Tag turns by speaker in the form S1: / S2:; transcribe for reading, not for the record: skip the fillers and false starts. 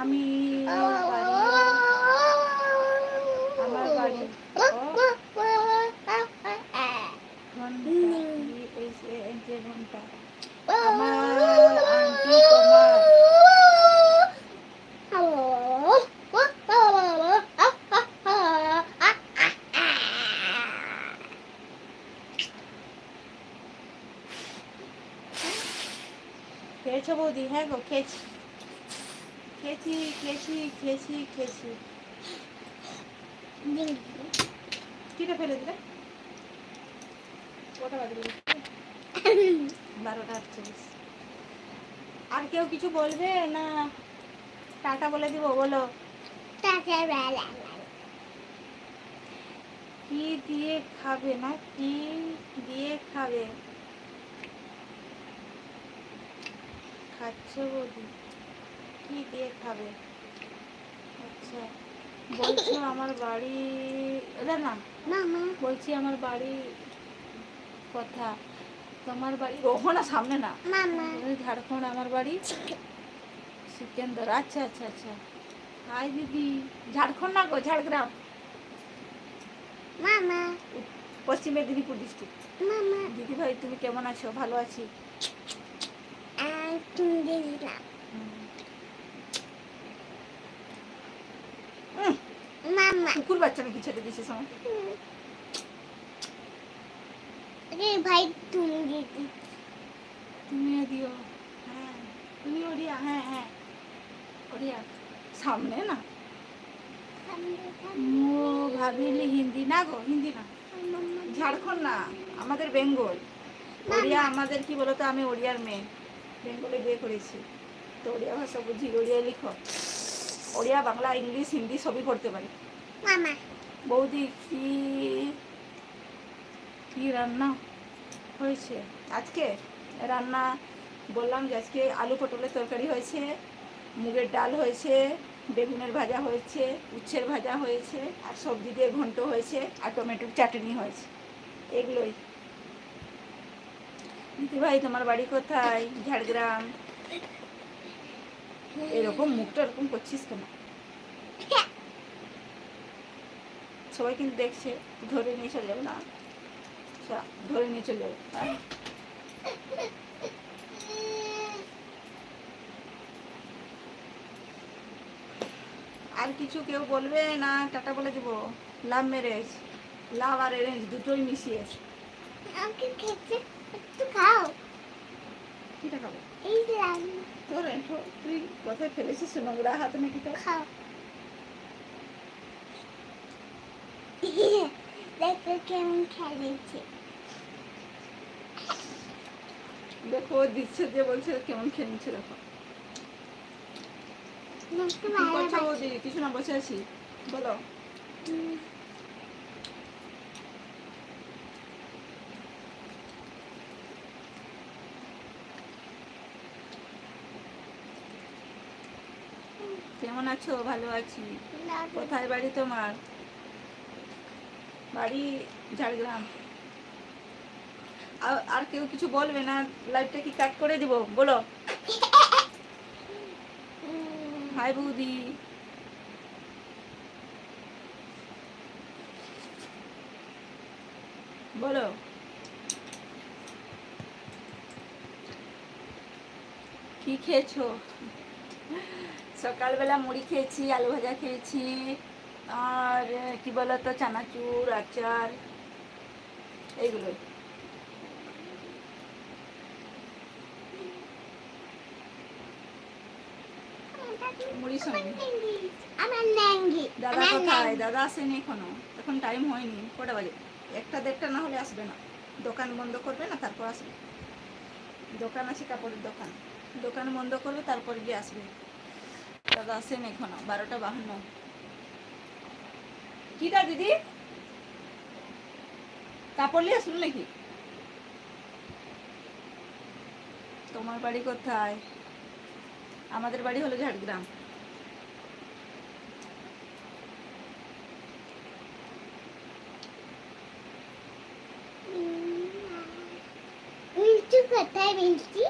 S1: আমি বাড়ি আমার বাড়ি ঘন্টা আমার আন্টি তোমার খেয়েছো বৌদি? হ্যাঁ গো খেয়েছি খেয়েছি খেয়েছি খেয়েছি খেয়েছি। কিটা ফেলে দিলে? কটা বাজে? 12:48। আর কেউ কিছু বলবে না টাটা বলে দিব? বলো কি দিয়ে খাবে? না কি দিয়ে খাবে? খাচ্ছে বৌদি? কি দিয়ে খাবে? আচ্ছা বলছো আমার বাড়ি না বলছি আমার বাড়ি কথা তোমার বাড়ি ওখানে সামনে না ঝাড়খণ্ড আমার বাড়ি সিকেন্দার। আচ্ছা আচ্ছা আচ্ছা হাই দিদি। ঝাড়খণ্ড না গো ঝাড়গ্রাম পশ্চিম মেদিনীপুর ডিস্ট্রিক্ট। দিদি ভাই তুমি কেমন আছো? ভালো আছি। কুকুর বাচ্চা নাকি ছেড়ে দিয়েছিস আমাকে?
S2: ভাই
S1: তুমিও দিও। হ্যাঁ তুমি ওড়িয়া? হ্যাঁ হ্যাঁ ওড়িয়া সামনে না ভাবিলি হিন্দি না গো হিন্দি না ঝাড়খণ্ড না আমাদের বেঙ্গল। ওড়িয়া আমাদের কি বলতো আমি ওড়িয়ার মেয়ে বেঙ্গলে বিয়ে করেছি তো ওড়িয়া ভাষা বুঝি। ওড়িয়া লিখো ওড়িয়া বাংলা ইংলিশ হিন্দি সবই পড়তে পারি। বৌদি কি কি রান্না হয়েছে আজকে? রান্না বললাম যে আজকে আলু পটলের তরকারি হয়েছে, মুগের ডাল হয়েছে, বেগুনের ভাজা হয়েছে, উচ্ছের ভাজা হয়েছে, আর সবজি দিয়ে ঘন্ট হয়েছে, আর টমেটোর চাটনি হয়েছে। এগুলোই। দিদি ভাই তোমার বাড়ি কোথায়? ঝাড়গ্রাম। এরকম মুখটা এরকম করছিস কেন? সবাই কিন্তু দেখছে, ধরে নিয়ে চলে যাবে না? ধরে নিয়ে চলে যাবে। আর কিছু কেউ বলবে না টাটা বলে দিব? লাভ ম্যারেজ, লাভ আর অ্যারেঞ্জ দুটোই মিশিয়ে।
S2: একটু খাও।
S1: কিটা খাবো?
S2: এই যে
S1: তোর তুই কোথায় ফেলেছিস নোংরা হাতে নাকি? তো
S2: খাও। দেখো কেমন খেলেছে।
S1: দেখো দিচ্ছে দিয়ে বলছে কেমন খেলছে। দেখো কিছু না বসে আছি বলো। কেমন আছো? ভালো আছি। কোথায় বাড়ি তোমার? বাড়ি ঝাড়গ্রাম। আর কেউ কিছু বলবে না? লাইভটা কি কাট করে দিব? বলো হাই বৌদি। বলো কি খেয়েছো? সকালবেলা মুড়ি খেয়েছি, আলু ভাজা খেয়েছি, আর কি বলতো চানাচুর আচার এইগুলোই। মুড়ির সঙ্গে। দাদা কোথায়? দাদা আসেনি এখনো, এখন টাইম হয়নি। কটা বাজে? 1টা-1:30 না হলে আসবে না। দোকান বন্ধ করবে না তারপর আসবে। দোকান আছে কাপড়ের দোকান, দোকান বন্ধ করবে তারপর গিয়ে আসবে। দাদা আসেনি এখনো। 12:52। কিটা দিদি কাপড় নিয়ে আসুন নাকি? তোমার বাড়ি কোথায়? আমাদের বাড়ি হলো ঝাড়গ্রাম।
S2: মিষ্টি কোথায়? মিষ্টি